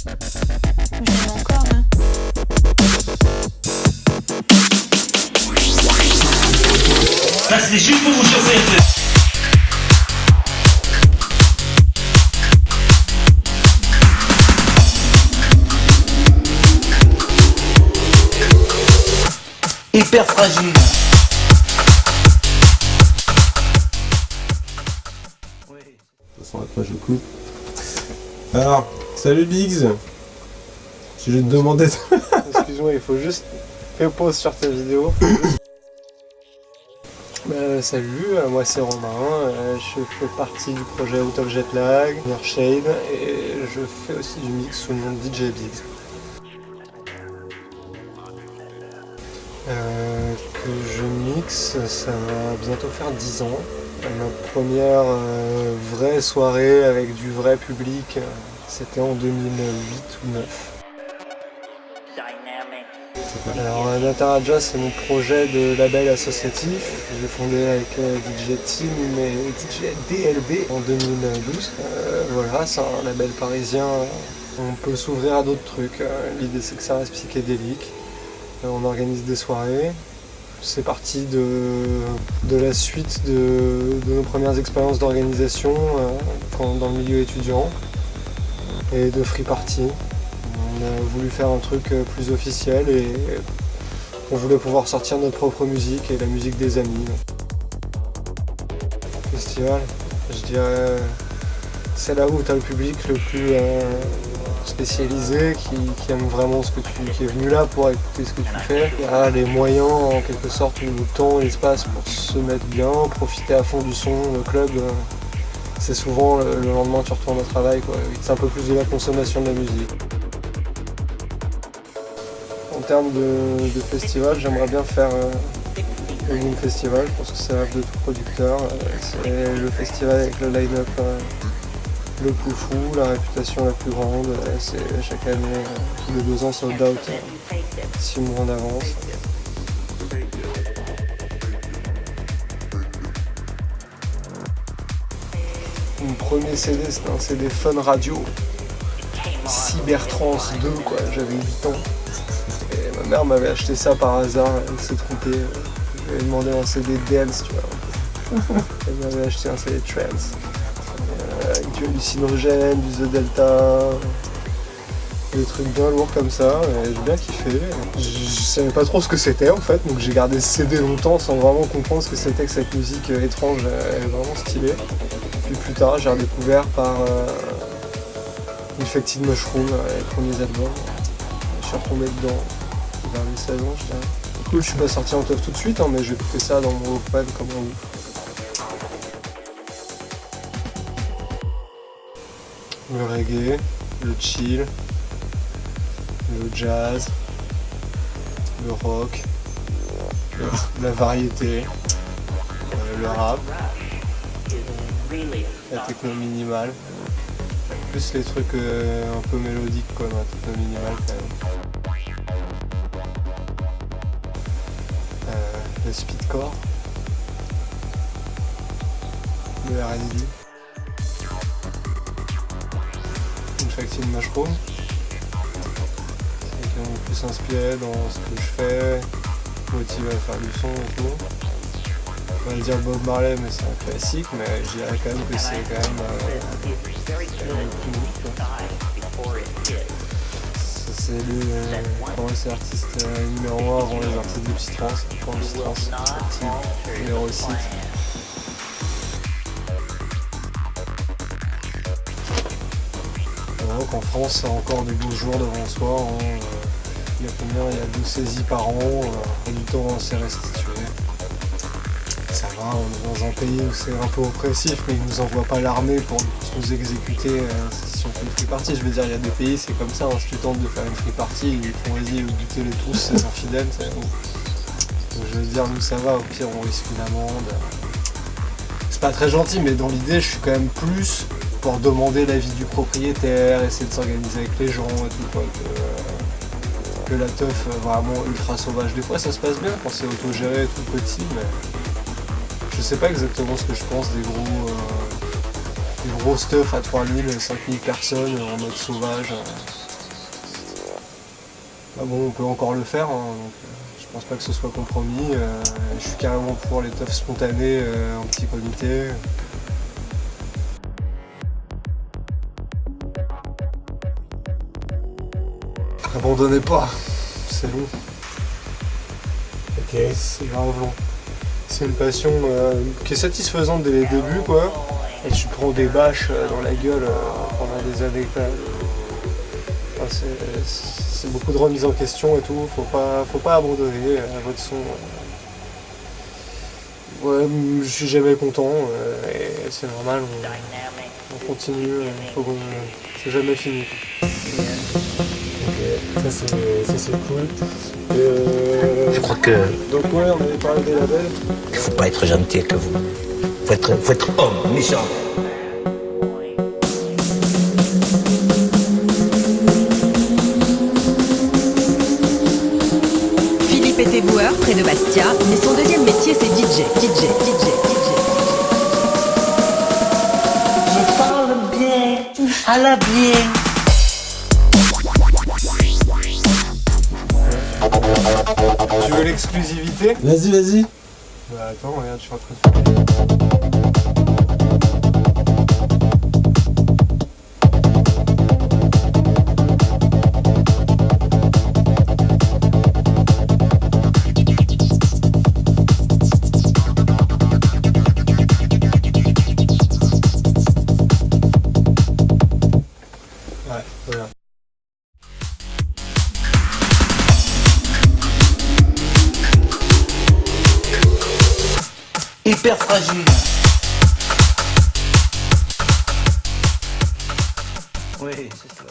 J'aime encore, hein. Ça c'est juste pour vous chauffer. Hyper fragile. De toute façon, après je coupe. Alors, salut Biggs. Si je vais te demander. Excuse-moi, il faut juste faire pause sur ta vidéo. Salut, moi c'est Romain, je fais partie du projet Out of Jetlag, Shade, et je fais aussi du mix sous le nom de DJ Biggs. Que je mixe, ça va bientôt faire 10 ans. Ma première vraie soirée avec du vrai public, c'était en 2008 ou 2009. Alors Nataraja, c'est mon projet de label associatif. J'ai fondé avec DJ Team et DJ DLB en 2012. Voilà, c'est un label parisien. On peut s'ouvrir à d'autres trucs. L'idée c'est que ça reste psychédélique. On organise des soirées. C'est parti de la suite de nos premières expériences d'organisation dans le milieu étudiant et de free party. On a voulu faire un truc plus officiel et on voulait pouvoir sortir notre propre musique et la musique des amis. Festival, je dirais, c'est là où tu as le public le plus spécialisé, qui aime vraiment ce que qui est venu là pour écouter ce que tu fais. Il y a les moyens, en quelque sorte, le temps et l'espace pour se mettre bien, profiter à fond du son. Le club, c'est souvent le lendemain tu retournes au travail, quoi. C'est un peu plus de la consommation de la musique. En termes de festival, j'aimerais bien faire le Boom Festival. Je pense que c'est l'œuvre de tout producteur. C'est le festival avec le line-up le plus fou, la réputation la plus grande. C'est chaque année, tous les 2 ans, sold out, 6 mois en avance. Mon premier CD, c'était un CD Fun Radio. Cybertrance 2, quoi. J'avais 8 ans. Et ma mère m'avait acheté ça par hasard, elle s'est trompée. Je lui ai demandé un CD dance, tu vois. Elle m'avait acheté un CD trance. Avec du hallucinogène, du The Delta, des trucs bien lourds comme ça, et j'ai bien kiffé. Je savais pas trop ce que c'était en fait, donc j'ai gardé ce CD longtemps sans vraiment comprendre ce que c'était que cette musique étrange, elle est vraiment stylée. Puis plus tard, j'ai redécouvert par Infected Mushroom, les premiers albums. Je suis retombé dedans vers les 16 ans, je dirais. Cool, je suis pas sorti en teuf tout de suite, hein, mais j'ai écouté ça dans mon Walkman comme un ouf. Le reggae, le chill, le jazz, le rock, la variété, le rap, la techno minimale, plus les trucs un peu mélodiques quoi, la techno minimale quand même. Le speedcore, le R&B. Infected Mushroom, c'est qui m'ont plus inspiré dans ce que je fais, motivé à faire du son et tout. On va dire Bob Marley, mais c'est un classique, mais je dirais quand même que c'est quand même le plus ouf. C'est lui, c'est l'artiste numéro 1 avant les artistes de Psytrance, pour Psytrance, numéro 6. En France, c'est encore des beaux jours devant soi. Hein. Il y a combien? Il y a 2 saisies par an. Et du temps, c'est restitué. Ça va, on est dans un pays où c'est un peu oppressif, mais ils nous envoient pas l'armée pour nous exécuter si on fait une free party. Je veux dire, il y a des pays, c'est comme ça. Hein. Si tu tentes de faire une free party, ils font vas-y, butez-les tous, ces infidèles. Donc, je veux dire, nous ça va. Au pire, on risque une amende. C'est pas très gentil, mais dans l'idée, je suis quand même plus pour demander l'avis du propriétaire, essayer de s'organiser avec les gens et tout quoi, que la teuf vraiment ultra sauvage. Des fois ça se passe bien quand c'est autogéré, tout petit, mais je sais pas exactement ce que je pense des gros stuff à 3000, 5000 personnes en mode sauvage. Ah bon, on peut encore le faire, hein, donc, je pense pas que ce soit compromis. Je suis carrément pour les teufs spontanés en petit comité. Abandonnez pas, c'est long. Ok. C'est grave long. C'est une passion qui est satisfaisante dès les débuts, quoi. Et tu prends des bâches dans la gueule pendant des années. Enfin, c'est beaucoup de remise en question et tout. Faut pas abandonner votre son. Ouais, je suis jamais content et c'est normal. On continue. C'est jamais fini. Ok, ça c'est cool. Je crois que Donc ouais, on avait parlé des labels. il faut pas être gentil avec vous. Faut être homme, méchant. Philippe est éboueur près de Bastia, mais son deuxième métier c'est DJ. Je parle bien, à la bien. Tu veux l'exclusivité? Vas-y. Bah attends, regarde, je suis en train de faire. Ouais, voilà. Hyper fragile. Oui, c'est ça.